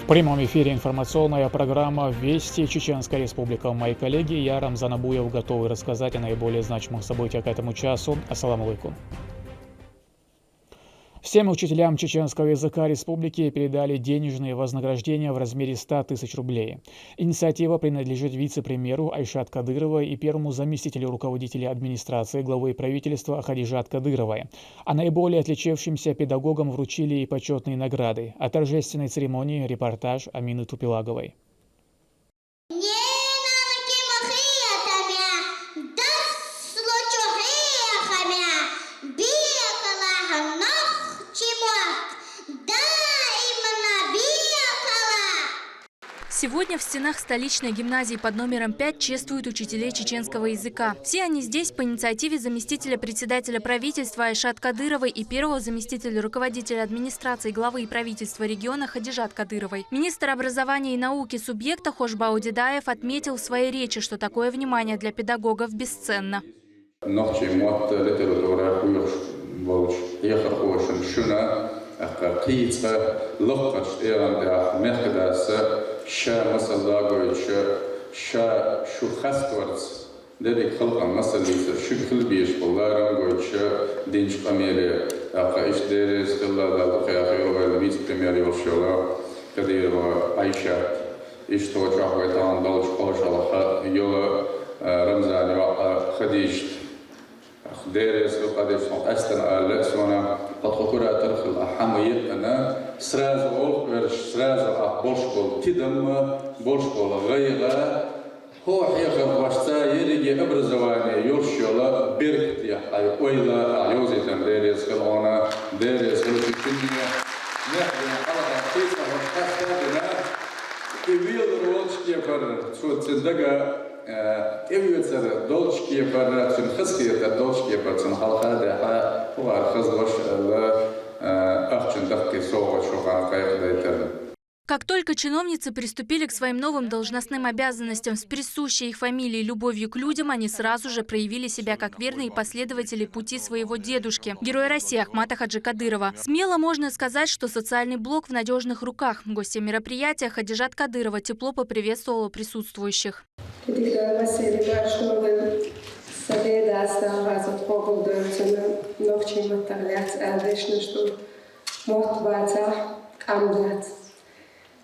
В прямом эфире информационная программа «Вести. Чеченская республика». Мои коллеги, я, Рамзан Абуев, готовы рассказать о наиболее значимых событиях к этому часу. Ассаламу алейкум. Всем учителям чеченского языка республики передали денежные вознаграждения в размере 100 тысяч рублей. Инициатива принадлежит вице-премьеру Айшат Кадыровой и первому заместителю руководителя администрации главы правительства Хадижат Кадыровой. А наиболее отличившимся педагогам вручили и почетные награды. О торжественной церемонии репортаж Амины Тупилаговой. Сегодня в стенах столичной гимназии под номером 5 чествуют учителей чеченского языка. Все они здесь по инициативе заместителя председателя правительства Айшат Кадыровой и первого заместителя руководителя администрации главы и правительства региона Хадижат Кадыровой. Министр образования и науки субъекта Хошбау Дедаев отметил в своей речи, что такое внимание для педагогов бесценно. شا مثلا قوي شا شو خستورت ذلك خلقا مثلا شو كل بيش بالله قوي شا دينش قميلة أقايش درس الله ذا خير خير والبيت بريمير يوشلا كدير عايشة إيش توجه ويتان دلش قاش الله يلا رمزان خديش درس وقديش أستن على سونا تطورة ترخل أحمية أنا سرازول ورش سرازل أبوشكول تدم بوشكول غيرة هو حيخ واشتا يريجي أبرزواني يرشولا بيركت يحيى ويلا عيوزي تمريريس كلونا ديريس كلوكينيا نحن حلقة خيسة وشتا إبيل رولشكي بر تصدقا إبيل دولشكي بر تنخسكي دولشكي بر تنحلقة دحا هو خزوش Как только чиновницы приступили к своим новым должностным обязанностям с присущей их фамилией любовью к людям, они сразу же проявили себя как верные последователи пути своего дедушки, героя России Ахмата Хаджи Кадырова. Смело можно сказать, что социальный блок в надежных руках. Гостья мероприятия Хадижат Кадырова тепло поприветствовала присутствующих.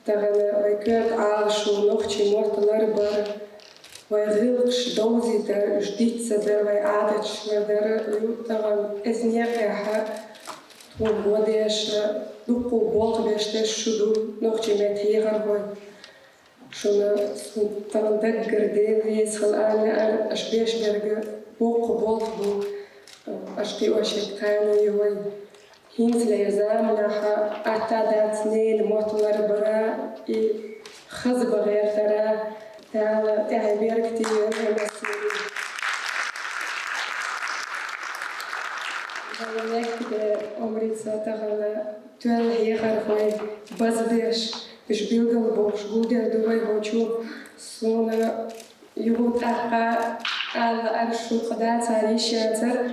Daarin weekend aanschoon nog geen morteler bar, waar wilks dozi der justitie der wij adets der daarin is niet erg, toen bodesh lupo boltbeste schudu nog geen met hier gaan. Zo'n dan degger devies gaan aan als beestbergen boek als die was het kan je هينزل زامنها اعتادت نيل موتلر برا خزب غير ترى تعال بيركتي مسيري هذا يكتب عمري ساتغل تول هي خرفاي بزدش مش بيلقى بوش بودر دوي هوشو سونا يقول أقا على أرشو قدات على شاتر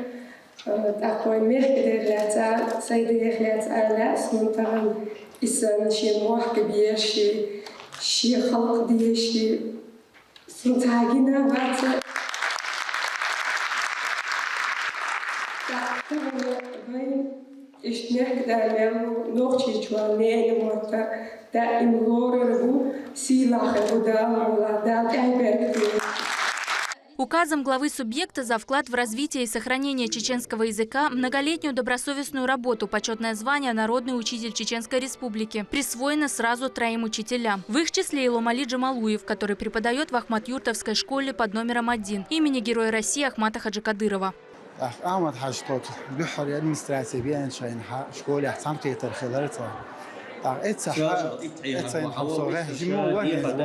أقوى مهكدر لعتا سيدي لعتا على سنتغن إسان شي موح كبير شي خلق دي شي سنتاقنا وعتا تغنى غين إش نهكدر لعو نوخشي جوانين موتا دا إمغور ربو سيلاخ ودام ولا دا تعبرتي. Указом главы субъекта за вклад в развитие и сохранение чеченского языка, многолетнюю добросовестную работу, почетное звание «Народный учитель Чеченской Республики» присвоено сразу 3 учителям. В их числе Иломали Джамалуев, который преподает в Ахмат-Юртовской школе под номером 1 имени героя России Ахмата Хаджи Кадырова. أحمد حاج طوط بحر أدمنستراتي بين شين شكولي أحسن كيتر خلالتها إتسا حصوغه جمو وجه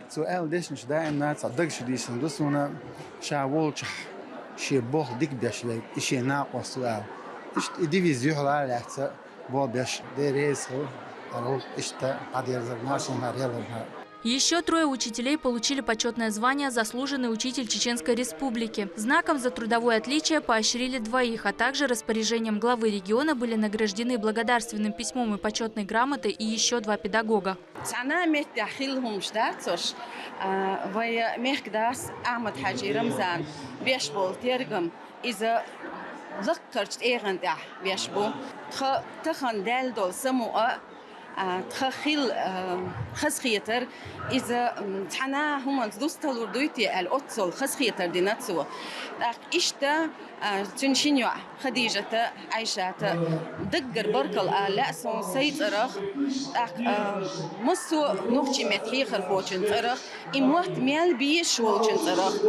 سؤال ديش مش دائما تصدقش ديش ندوسونا شاول شي بوخ ديك بيش لك إشي ناقص سؤال إيش ديفيزيون على الأحساء بو بيش ديريس هو إشتا قد يرزق ناشون هاريلا Еще 3 учителей получили почетное звание «Заслуженный учитель Чеченской Республики». Знаком за трудовое отличие поощрили 2, а также распоряжением главы региона были награждены благодарственным письмом и почетной грамотой и еще 2 педагога. تخيل خسخيتر إذا تحنا هم دوستل وردويتي الأتصل خسخيتر ديناتسو إشتا تنشينيو خديجة عائشة دقر بركل لا سون سيد أرخ مسو نوختي متحي خرفوشن أرخ إموت ميل بيش ووشن أرخ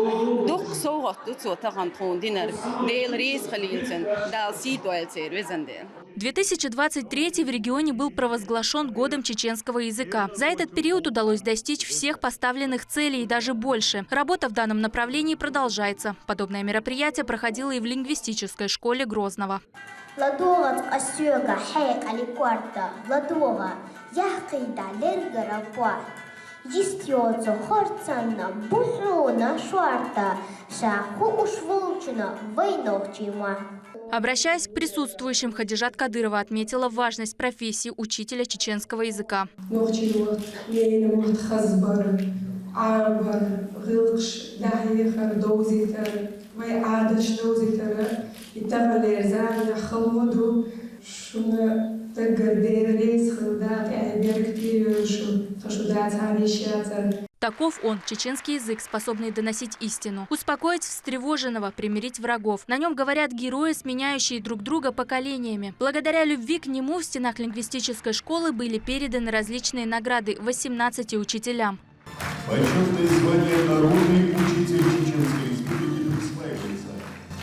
دوق صوغت دوتسو تغنطون دينر ديل ريس خليلتن دال سيدو التير وزندين. 2023 в регионе был провозглашен годом чеченского языка. За этот период удалось достичь всех поставленных целей и даже больше. Работа в данном направлении продолжается. Подобное мероприятие проходило и в лингвистической школе Грозного. Обращаясь к присутствующим, Хадижат Кадырова отметила важность профессии учителя чеченского языка. Таков он, чеченский язык, способный доносить истину, успокоить встревоженного, примирить врагов. На нем говорят герои, сменяющие друг друга поколениями. Благодаря любви к нему в стенах лингвистической школы были переданы различные награды 18 учителям. Почетное звание «Народный учитель Чеченской Республики» присваивается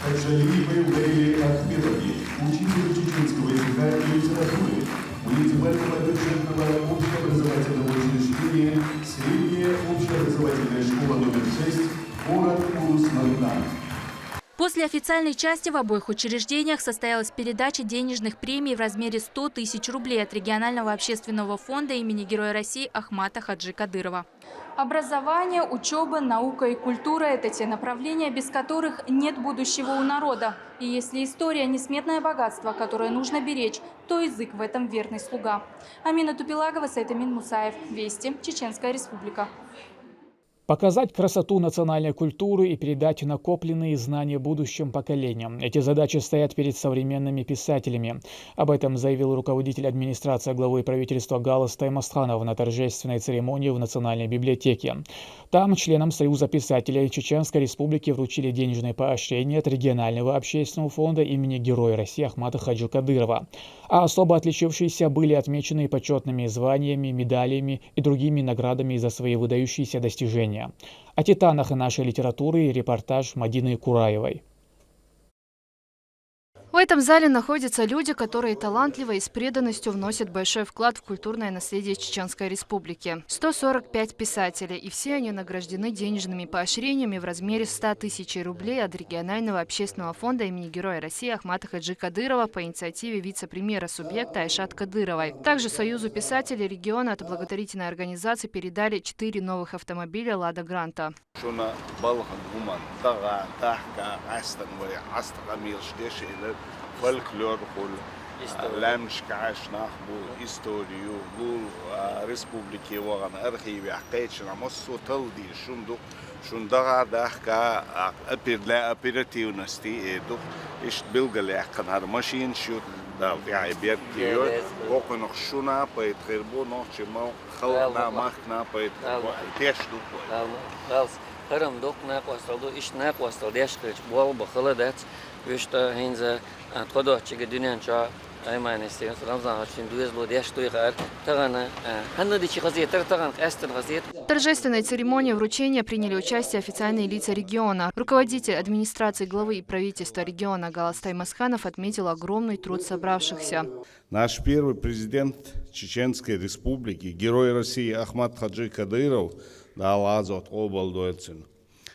Хаджалиевой Угариле Ахмедовне, учитель чеченского языка и литературы, муниципального бюджетного общеобразовательного учреждения, средняя общеобразовательная школа номер 6, город Урус-Мартан. После официальной части в обоих учреждениях состоялась передача денежных премий в размере 100 тысяч рублей от регионального общественного фонда имени Героя России Ахмата Хаджи Кадырова. Образование, учеба, наука и культура – это те направления, без которых нет будущего у народа. И если история – несметное богатство, которое нужно беречь, то язык в этом верный слуга. Амина Тупилагова, Сайтамин Мусаев. Вести. Чеченская Республика. Показать красоту национальной культуры и передать накопленные знания будущим поколениям. Эти задачи стоят перед современными писателями. Об этом заявил руководитель администрации главы правительства Галас Таймастханов на торжественной церемонии в Национальной библиотеке. Там членам Союза писателей Чеченской Республики вручили денежные поощрения от регионального общественного фонда имени Героя России Ахмата Хаджи Кадырова. А особо отличившиеся были отмечены почетными званиями, медалями и другими наградами за свои выдающиеся достижения. О титанах нашей литературы репортаж Мадины Кураевой. В этом зале находятся люди, которые талантливо и с преданностью вносят большой вклад в культурное наследие Чеченской Республики. 145 писателей, и все они награждены денежными поощрениями в размере 100 тысяч рублей от регионального общественного фонда имени Героя России Ахмата Хаджи Кадырова по инициативе вице-премьера субъекта Айшат Кадыровой. Также Союзу писателей региона от благотворительной организации передали 4 новых автомобиля «Лада Гранта». فولكلور لامش كعاش ناخبو استوريو بو ريسبوبليكي وغن ارخيبي حقيتش نمسو تلدي شندغا داخكا لا ابيراتيونستي دو ايش بلغلي حقن هذا ماشين شوت دا يعني بيرتيو وقن خشونا بايت غيربو نوتشي مو خلنا ماخنا بايت تيش دو خلاص هرم دوق ناقوستلدو ايش ناقوستل ديشخش بول بخلدات وشتا هينزا تقدر تيجي الدنيا نشا أي ما نستيقظ رمضان عشان دويز لوديش تويخار تغنى هندي شيء غزير تغنى أستن غزير. В торжественной церемонии вручения приняли участие официальные лица региона. Руководитель администрации главы и правительства региона Галас Таймастханов отметил огромный труд собравшихся. Наш первый президент Чеченской Республики, Герой России Ахмат Хаджи Кадыров,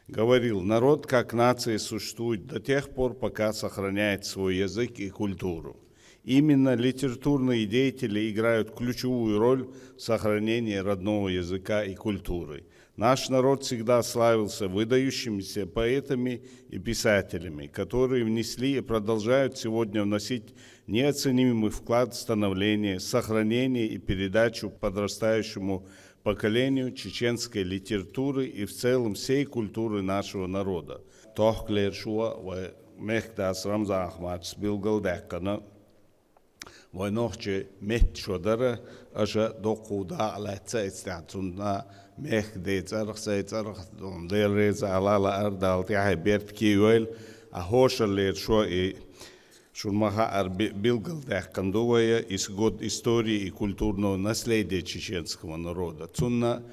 говорил: народ как нация существует до тех пор, пока сохраняет свой язык и культуру. Именно литературные деятели играют ключевую роль в сохранении родного языка и культуры. Наш народ всегда славился выдающимися поэтами и писателями, которые внесли и продолжают сегодня вносить неоценимый вклад в становление, сохранение и передачу подрастающему поколению чеченской литературы и в целом всей культуры нашего народа. Тохклер Шуа и Мехдас Рамзан Ахмадс Билгалдекана Войнохче Метшодара Аша Докуда Алацайстатунна Мехдейц Архсайцарх Дерез Алала Ардал Тяхай Берт Киуэль Ахошалер Шуа и Шурмаха Билгалдекан Дуая из год истории и культурного наследия чеченского народа. Цунна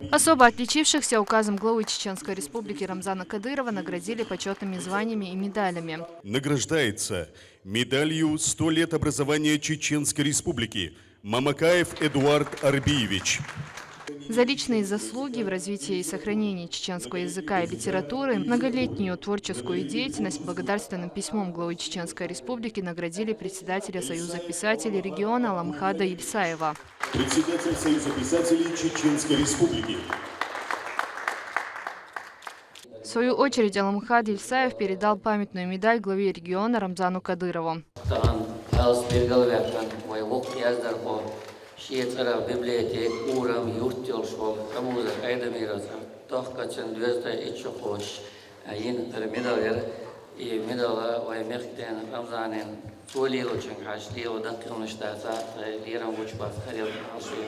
Особо отличившихся указом главы Чеченской Республики Рамзана Кадырова наградили почетными званиями и медалями. Награждается медалью «100 лет образования Чеченской Республики» Мамакаев Эдуард Арбиевич. За личные заслуги в развитии и сохранении чеченского языка и литературы, многолетнюю творческую деятельность благодарственным письмом главы Чеченской Республики наградили председателя Союза писателей региона Аламхада Ильсаева. Председатель Союза писателей Чеченской Республики. В свою очередь Аламхад Ильсаев передал памятную медаль главе региона Рамзану Кадырову. Шиетара библиотек урам юртилшол камуза айдамираза тохкачен двезда ичохош айн медалер и медала ваймехтен рамзанен цолилочен хашлио дакилныштаса лирам вучбас харил алшир.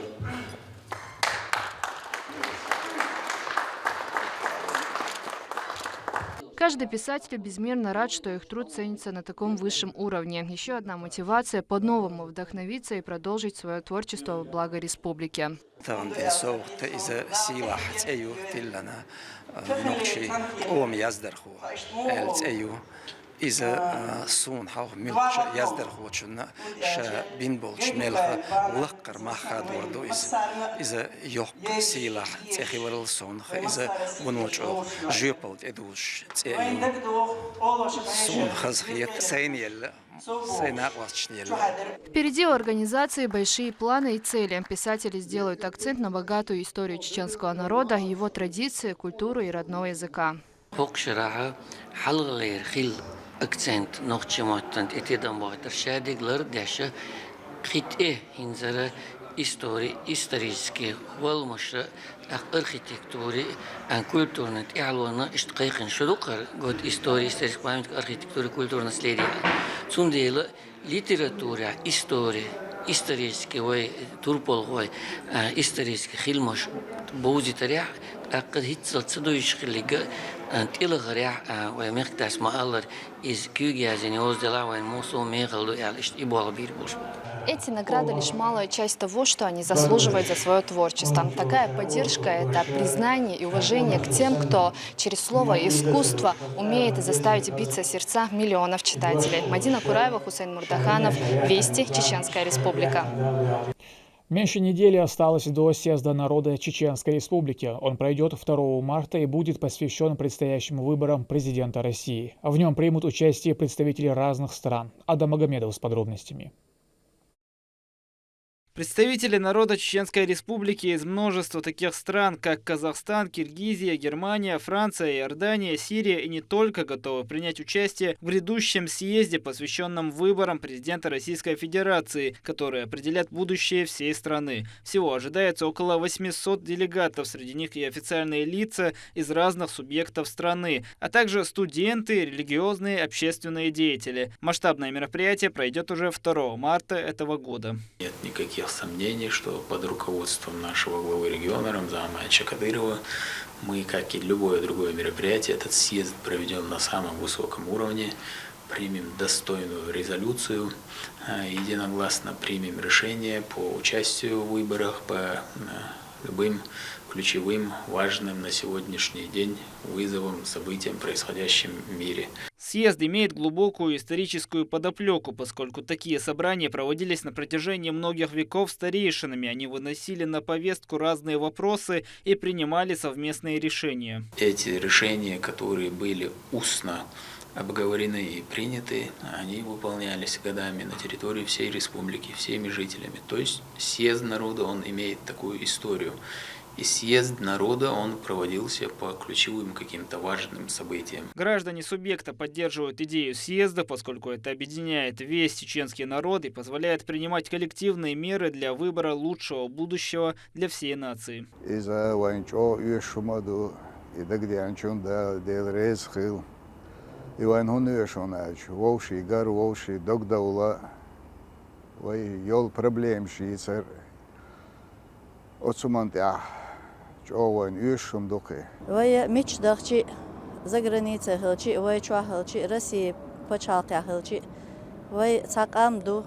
Каждый писатель безмерно рад, что их труд ценится на таком высшем уровне. Еще одна мотивация – по-новому вдохновиться и продолжить свое творчество во благо республики. إذا صون حاو ملش يصدر خوشنا شا بينبولش ملخ لقر ما خاد وردو إذا يوق سيلاح تأخير الصون إذا ونوجو جيبل تدوش صون خزخيت سينيل. Впереди у организации большие планы и цели. Писатели сделают акцент на богатую историю чеченского народа, его традиции, культуру и родного языка. Акцент нохчематтан этедам ватер шадиглар дэша хитэ хинзара исторические волмашра архитектуры культурный иалуна иштқайқин шудукар год исторический памятник архитектуры культурного наследия. Цундела литература история исторический вой турпол вой исторический хилмаш боузитаря акад хитсал цадуиш хилига Тилгаря ваймехтас маалар из кюгязени оздела мусу мехалду ялишт и болбирбуш. Эти награды лишь малая часть того, что они заслуживают за свое творчество. Такая поддержка – это признание и уважение к тем, кто через слово и искусство умеет заставить биться сердца миллионов читателей. Мадина Кураева, Хусейн Мурдаханов, Вести, Чеченская Республика. Меньше недели осталось до съезда народа Чеченской Республики. Он пройдет 2 марта и будет посвящен предстоящим выборам президента России. В нем примут участие представители разных стран. Адам Магомедов с подробностями. Представители народа Чеченской Республики из множества таких стран, как Казахстан, Киргизия, Германия, Франция, Иордания, Сирия и не только, готовы принять участие в грядущем съезде, посвященном выборам президента Российской Федерации, которые определят будущее всей страны. Всего ожидается около 800 делегатов, среди них и официальные лица из разных субъектов страны, а также студенты, религиозные, общественные деятели. Масштабное мероприятие пройдет уже 2 марта этого года. Нет никаких сомнений, что под руководством нашего главы региона Рамзана Кадырова мы, как и любое другое мероприятие, этот съезд проведем на самом высоком уровне, примем достойную резолюцию, единогласно примем решение по участию в выборах, по любым ключевым, важным на сегодняшний день вызовам, событиям, происходящим в мире. Съезд имеет глубокую историческую подоплеку, поскольку такие собрания проводились на протяжении многих веков старейшинами. Они выносили на повестку разные вопросы и принимали совместные решения. Эти решения, которые были устно обговорены и приняты, они выполнялись годами на территории всей республики, всеми жителями. То есть съезд народа, он имеет такую историю. И съезд народа, он проводился по ключевым каким-то важным событиям. Граждане субъекта поддерживают идею съезда, поскольку это объединяет весь чеченский народ и позволяет принимать коллективные меры для выбора лучшего будущего для всей нации. Вая мечтахчи за границей хелчи, вая чуа хелчи, Россия почалка хелчи, вая цакамду,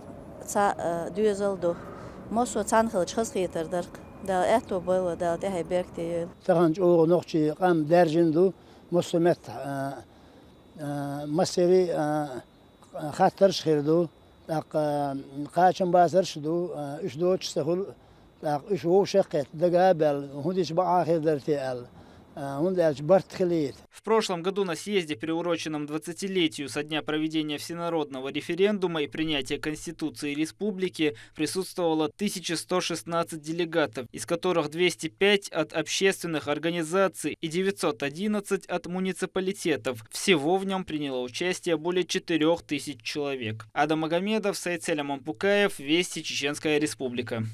дюзелду, мосу цан хелч хасхитер да это было, да это хайбекти. Таганч о нохчи кам держинду, мосу мет масери хатер шхирду, так качем базершду, ишдо чсахул. В прошлом году на съезде, приуроченном 20-летию со дня проведения всенародного референдума и принятия Конституции Республики, присутствовало 1116 делегатов, из которых 205 от общественных организаций и 911 от муниципалитетов. Всего в нем приняло участие более 4000 человек. Адам Магомедов, Сайцеля Мампукаев, Вести, Чеченская Республика.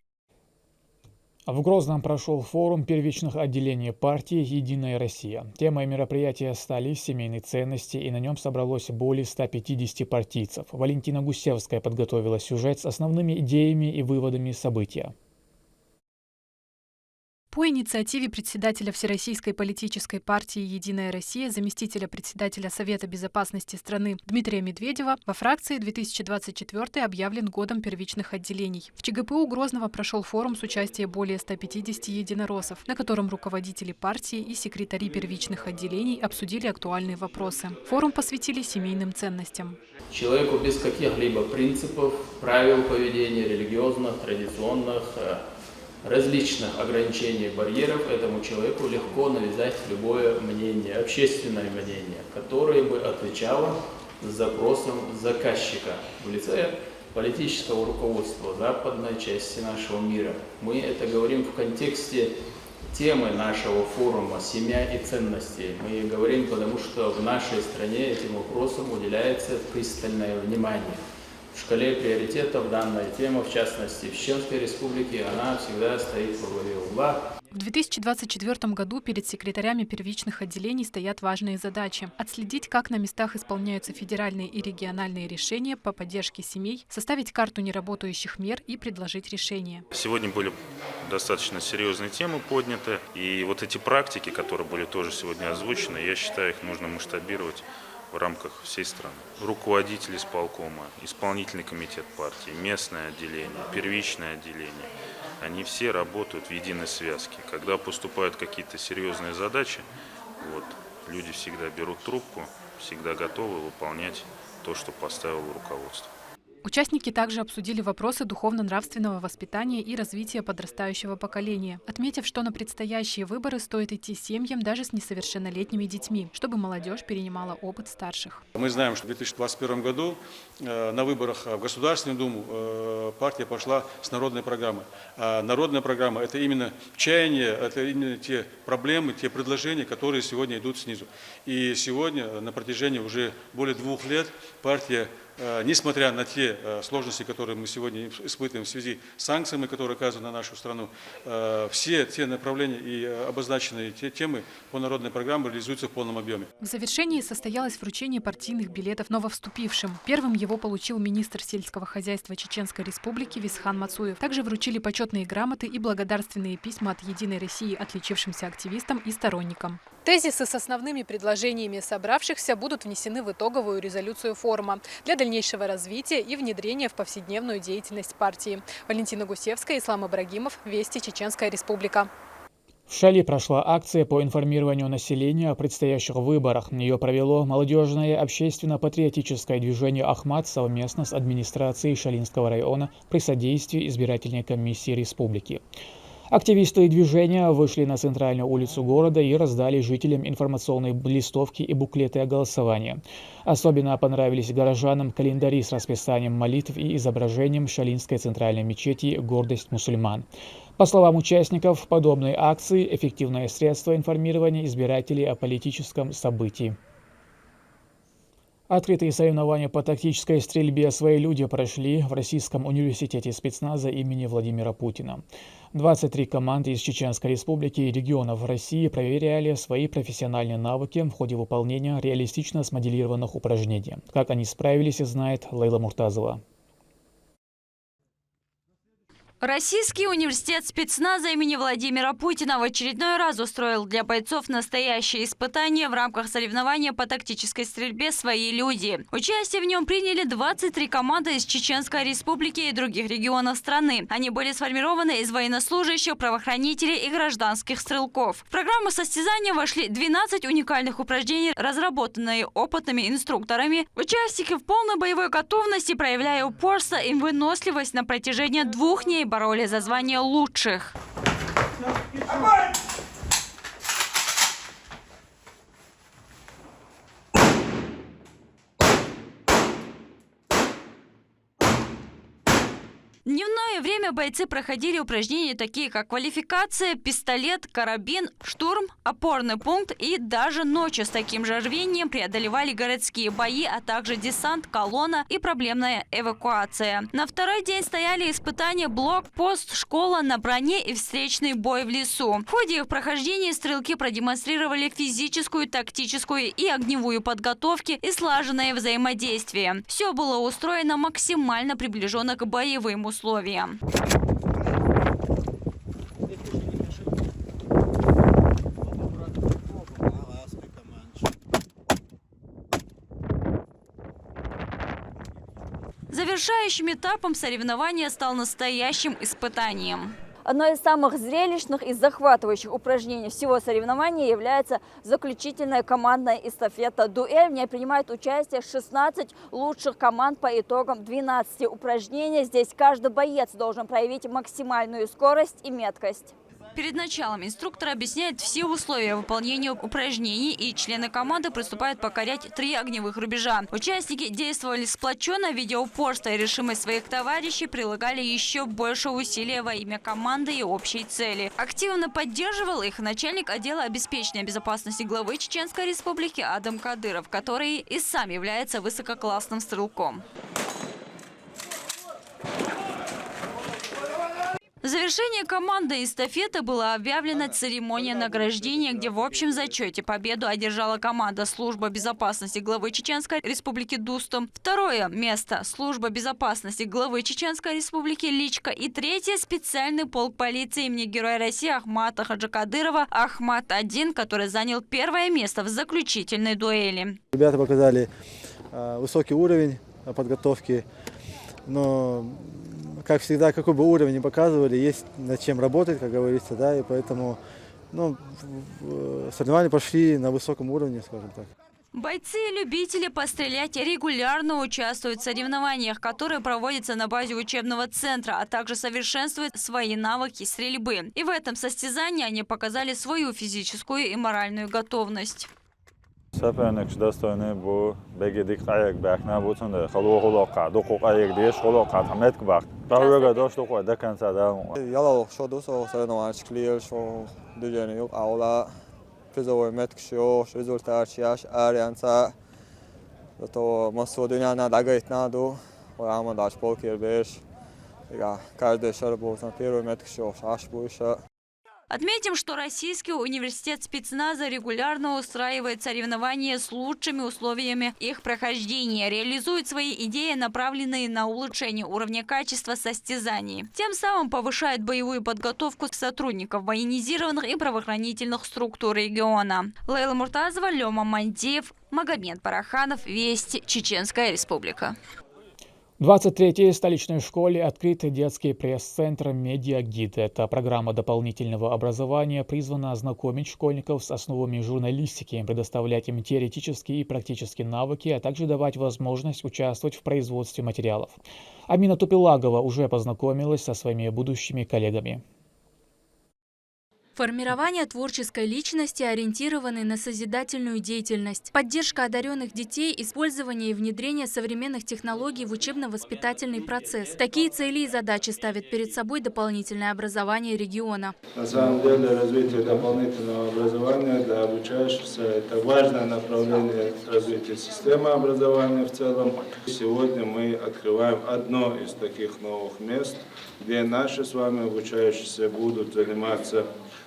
В Грозном прошел форум первичных отделений партии «Единая Россия». Темой мероприятия стали семейные ценности, и на нем собралось более 150 партийцев. Валентина Гусевская подготовила сюжет с основными идеями и выводами события. По инициативе председателя Всероссийской политической партии «Единая Россия», заместителя председателя Совета безопасности страны Дмитрия Медведева, во фракции 2024 объявлен годом первичных отделений. В ЧГПУ Грозного прошел форум с участием более 150 единороссов, на котором руководители партии и секретари первичных отделений обсудили актуальные вопросы. Форум посвятили семейным ценностям. Человеку без каких-либо принципов, правил поведения, религиозных, традиционных, различных ограничений, барьеров, этому человеку легко навязать любое мнение, общественное мнение, которое бы отвечало запросам заказчика в лице политического руководства западной части нашего мира. Мы это говорим в контексте темы нашего форума «Семья и ценности». Мы говорим, потому что в нашей стране этим вопросам уделяется пристальное внимание. В шкале приоритетов данная тема, в частности в Чеченской Республике, она всегда стоит во главе угла. В 2024 году перед секретарями первичных отделений стоят важные задачи. Отследить, как на местах исполняются федеральные и региональные решения по поддержке семей, составить карту неработающих мер и предложить решения. Сегодня были достаточно серьезные темы подняты. И вот эти практики, которые были тоже сегодня озвучены, я считаю, их нужно масштабировать в рамках всей страны. Руководители исполкома, исполнительный комитет партии, местное отделение, первичное отделение, они все работают в единой связке. Когда поступают какие-то серьезные задачи, люди всегда берут трубку, всегда готовы выполнять то, что поставило руководство. Участники также обсудили вопросы духовно-нравственного воспитания и развития подрастающего поколения, отметив, что на предстоящие выборы стоит идти семьям даже с несовершеннолетними детьми, чтобы молодежь перенимала опыт старших. Мы знаем, что в 2021 году на выборах в Государственную Думу партия пошла с народной программой. А народная программа – это именно чаяние, это именно те проблемы, те предложения, которые сегодня идут снизу. И сегодня на протяжении уже более 2 лет партия, несмотря на те сложности, которые мы сегодня испытываем в связи с санкциями, которые оказаны на нашу страну, все те направления и обозначенные те темы по народной программе реализуются в полном объеме. В завершении состоялось вручение партийных билетов нововступившим. Первым его получил министр сельского хозяйства Чеченской Республики Висхан Мацуев. Также вручили почетные грамоты и благодарственные письма от «Единой России» отличившимся активистам и сторонникам. Тезисы с основными предложениями собравшихся будут внесены в итоговую резолюцию форума для дальнейшего развития и внедрения в повседневную деятельность партии. Валентина Гусевская, Ислам Ибрагимов, Вести, Чеченская Республика. В Шали прошла акция по информированию населения о предстоящих выборах. Ее провело молодежное общественно-патриотическое движение «Ахмат» совместно с администрацией Шалинского района при содействии избирательной комиссии республики. Активисты движения вышли на центральную улицу города и раздали жителям информационные листовки и буклеты о голосовании. Особенно понравились горожанам календари с расписанием молитв и изображением Шалинской центральной мечети «Гордость мусульман». По словам участников подобной акции, эффективное средство информирования избирателей о политическом событии. Открытые соревнования по тактической стрельбе «Свои люди» прошли в Российском университете спецназа имени Владимира Путина. 23 команды из Чеченской Республики и регионов России проверяли свои профессиональные навыки в ходе выполнения реалистично смоделированных упражнений. Как они справились, знает Лейла Муртазова. Российский университет спецназа имени Владимира Путина в очередной раз устроил для бойцов настоящее испытание в рамках соревнования по тактической стрельбе «Свои люди». Участие в нем приняли 23 команды из Чеченской Республики и других регионов страны. Они были сформированы из военнослужащих, правоохранителей и гражданских стрелков. В программу состязания вошли 12 уникальных упражнений, разработанные опытными инструкторами. Участники в полной боевой готовности, проявляя упорство и выносливость на протяжении 2 дней, боролись за звание лучших. В дневное время бойцы проходили упражнения такие, как квалификация, пистолет, карабин, штурм, опорный пункт и даже ночью с таким же рвением преодолевали городские бои, а также десант, колонна и проблемная эвакуация. На второй день стояли испытания блокпост, школа на броне и встречный бой в лесу. В ходе их прохождения стрелки продемонстрировали физическую, тактическую и огневую подготовки и слаженное взаимодействие. Все было устроено максимально приближенно к боевым условиям. Завершающим этапом соревнования стал настоящим испытанием. Одно из самых зрелищных и захватывающих упражнений всего соревнования является заключительная командная эстафета «Дуэль». В ней принимают участие 16 лучших команд по итогам 12 упражнений. Здесь каждый боец должен проявить максимальную скорость и меткость. Перед началом инструктор объясняет все условия выполнения упражнений, и члены команды приступают покорять 3 огневых рубежа. Участники действовали сплоченно, видя упорство и решимость своих товарищей, прилагали еще больше усилия во имя команды и общей цели. Активно поддерживал их начальник отдела обеспечения безопасности главы Чеченской Республики Адам Кадыров, который и сам является высококлассным стрелком. В завершение командной эстафеты была объявлена церемония награждения, где в общем зачете победу одержала команда Служба безопасности главы Чеченской Республики Дустум. 2-е место Служба безопасности главы Чеченской Республики Личка. И 3-е специальный полк полиции имени Героя России Ахмата Хаджикадырова Ахмат-1, который занял 1-е место в заключительной дуэли. Ребята показали высокий уровень подготовки, но как всегда, какой бы уровень ни показывали, есть над чем работать, как говорится, да, и поэтому соревнования пошли на высоком уровне, скажем так. Бойцы и любители пострелять регулярно участвуют в соревнованиях, которые проводятся на базе учебного центра, а также совершенствуют свои навыки стрельбы. И в этом состязании они показали свою физическую и моральную готовность. Səfərinin dostlarını bu bəgədik ayaq bəknə bu üçün də xalqoğlu qadu qoqayıq deyə şola qatmet vaxt. Qarıga doşdu qoyda kansada. Yalalıq şodu sərnəvan çıxlıyır şo düzəni yox avla prizormet kşo rezultatçiyaş ariansa to maso dünyana dagaytnadu ama daş polker beş. Ya каждый шар был на первый метр кшо аш буйша. Отметим, что Российский университет спецназа регулярно устраивает соревнования с лучшими условиями их прохождения, реализует свои идеи, направленные на улучшение уровня качества состязаний. Тем самым повышает боевую подготовку сотрудников военизированных и правоохранительных структур региона. Лейла Муртазова, Лёма Мандеев, Магомед Параханов, Вести, Чеченская Республика. В 23-й столичной школе открыт детский пресс-центр «Медиагид». Эта программа дополнительного образования призвана ознакомить школьников с основами журналистики, предоставлять им теоретические и практические навыки, а также давать возможность участвовать в производстве материалов. Амина Тупилагова уже познакомилась со своими будущими коллегами. Формирование творческой личности, ориентированной на созидательную деятельность, поддержка одаренных детей, использование и внедрение современных технологий в учебно-воспитательный процесс. Такие цели и задачи ставит перед собой дополнительное образование региона. На самом деле развитие дополнительного образования для обучающихся – это важное направление развития системы образования в целом. Сегодня мы открываем одно из таких новых мест, где наши с вами обучающиеся будут заниматься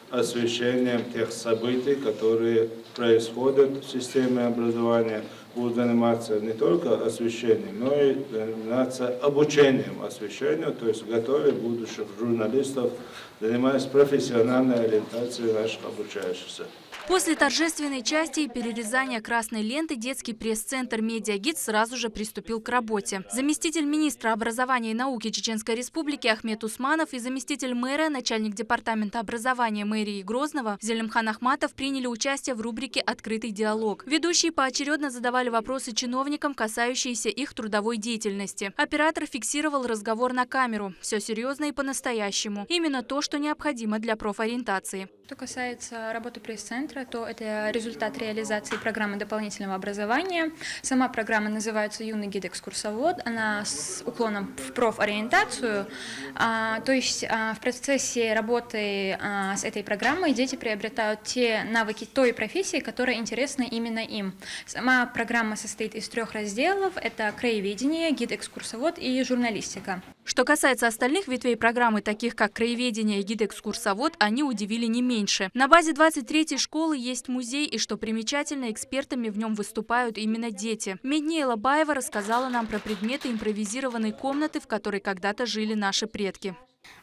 освещением тех событий, которые происходят в системе образования, будут заниматься не только освещением, но и заниматься обучением освещению, то есть готовить будущих журналистов, занимаясь профессиональной ориентацией наших обучающихся. После торжественной части и перерезания красной ленты детский пресс-центр «Медиагид» сразу же приступил к работе. Заместитель министра образования и науки Чеченской Республики Ахмет Усманов и заместитель мэра, начальник департамента образования мэрии Грозного Зелимхан Ахматов приняли участие в рубрике «Открытый диалог». Ведущие поочередно задавали вопросы чиновникам, касающиеся их трудовой деятельности. Оператор фиксировал разговор на камеру. Все серьезно и по-настоящему. Именно то, что необходимо для профориентации. Что касается работы пресс-центра, то это результат реализации программы дополнительного образования. Сама программа называется «Юный гид-экскурсовод». Она с уклоном в профориентацию. То есть в процессе работы с этой программой дети приобретают те навыки той профессии, которые интересны именно им. Сама программа состоит из 3 разделов. Это краеведение, гид-экскурсовод и журналистика. Что касается остальных ветвей программы, таких как краеведение и гид-экскурсовод, они удивили не меньше. На базе 23-й школы есть музей, и, что примечательно, экспертами в нем выступают именно дети. Медния Лабаева рассказала нам про предметы импровизированной комнаты, в которой когда-то жили наши предки.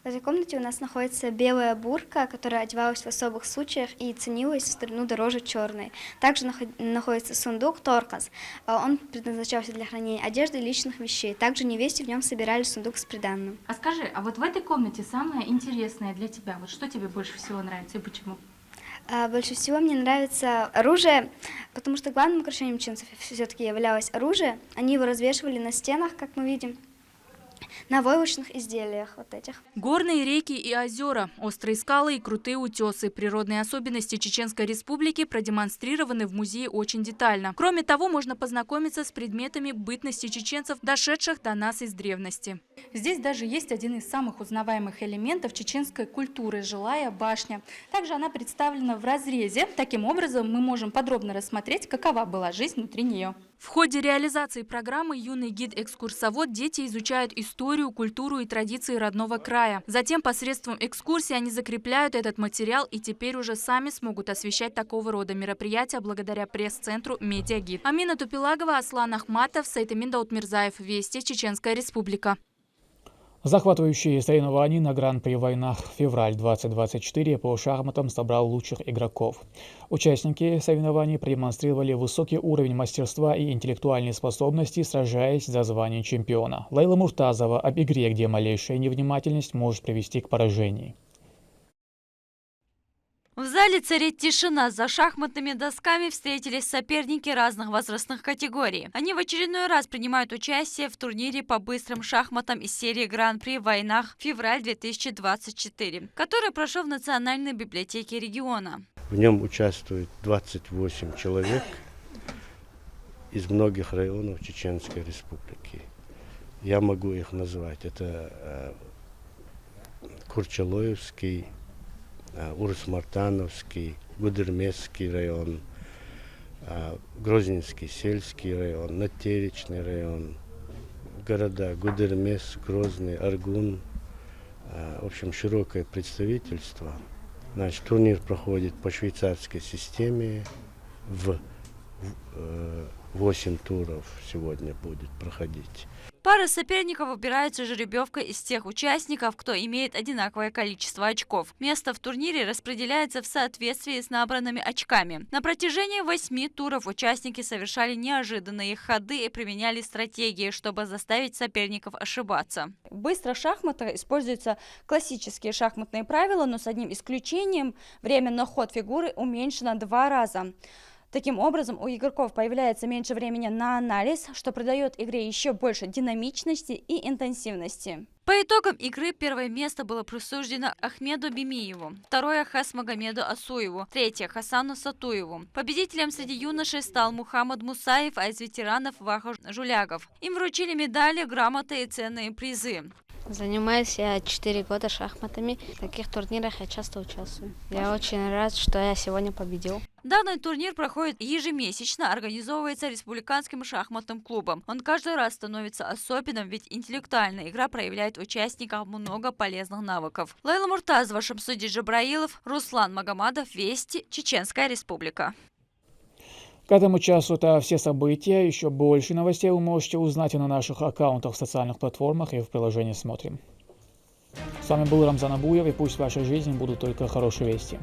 В этой комнате у нас находится белая бурка, которая одевалась в особых случаях и ценилась в старину дороже черной. Также находится сундук торкас. Он предназначался для хранения одежды и личных вещей. Также невесте в нем собирали сундук с приданным. А скажи, а вот в этой комнате самое интересное для тебя, вот что тебе больше всего нравится и почему? Больше всего мне нравится оружие, потому что главным украшением чеченцев все-таки являлось оружие. Они его развешивали на стенах, как мы видим, на войлочных изделиях вот этих. Горные реки и озера, острые скалы и крутые утесы. Природные особенности Чеченской Республики продемонстрированы в музее очень детально. Кроме того, можно познакомиться с предметами бытности чеченцев, дошедших до нас из древности. Здесь даже есть один из самых узнаваемых элементов чеченской культуры – жилая башня. Также она представлена в разрезе. Таким образом, мы можем подробно рассмотреть, какова была жизнь внутри нее. В ходе реализации программы «Юный гид-экскурсовод» дети изучают историю, культуру и традиции родного края. Затем посредством экскурсии они закрепляют этот материал и теперь уже сами смогут освещать такого рода мероприятия благодаря пресс-центру «Медиагид». Амина Тупилагова, Аслан Ахматов, Сайтамин Даутмирзаев, Вести, Чеченская Республика. Захватывающие соревнования на Гран-при войнах «Февраль 2024» по шахматам собрал лучших игроков. Участники соревнований продемонстрировали высокий уровень мастерства и интеллектуальной способности, сражаясь за звание чемпиона. Лейла Муртазова об игре, где малейшая невнимательность может привести к поражению. В зале царит тишина. За шахматными досками встретились соперники разных возрастных категорий. Они в очередной раз принимают участие в турнире по быстрым шахматам из серии Гран-при в войнах «Февраль 2024», который прошел в Национальной библиотеке региона. В нем участвует 28 человек из многих районов Чеченской Республики. Я могу их назвать. Это Курчалоевский, Урус-Мартановский, Гудермесский район, Грозненский сельский район, Натеречный район, города Гудермес, Грозный, Аргун. В общем, широкое представительство. Значит, турнир проходит по швейцарской системе. В 8 туров сегодня будет проходить. Пары соперников выбираются жеребьевкой из тех участников, кто имеет одинаковое количество очков. Место в турнире распределяется в соответствии с набранными очками. На протяжении 8 туров участники совершали неожиданные ходы и применяли стратегии, чтобы заставить соперников ошибаться. В быстрых шахматах используются классические шахматные правила, но с одним исключением: время на ход фигуры уменьшено 2 раза. Таким образом, у игроков появляется меньше времени на анализ, что придает игре еще больше динамичности и интенсивности. По итогам игры первое место было присуждено Ахмеду Бимиеву, второе – Хасмагомеду Асуеву, третье – Хасану Сатуеву. Победителем среди юношей стал Мухаммад Мусаев, а из ветеранов – Ваха Жулягов. Им вручили медали, грамоты и ценные призы. Занимаюсь я 4 года шахматами. В таких турнирах я часто участвую. Я очень рад, что я сегодня победил. Данный турнир проходит ежемесячно, организовывается Республиканским шахматным клубом. Он каждый раз становится особенным, ведь интеллектуальная игра проявляет в участниках много полезных навыков. Лейла Муртазова, Шамсуди Джабраилов, Руслан Магомадов, Вести, Чеченская Республика. К этому часу это все события. Еще больше новостей вы можете узнать и на наших аккаунтах в социальных платформах и в приложении «Смотрим». С вами был Рамзан Абуев, и пусть в вашей жизни будут только хорошие вести.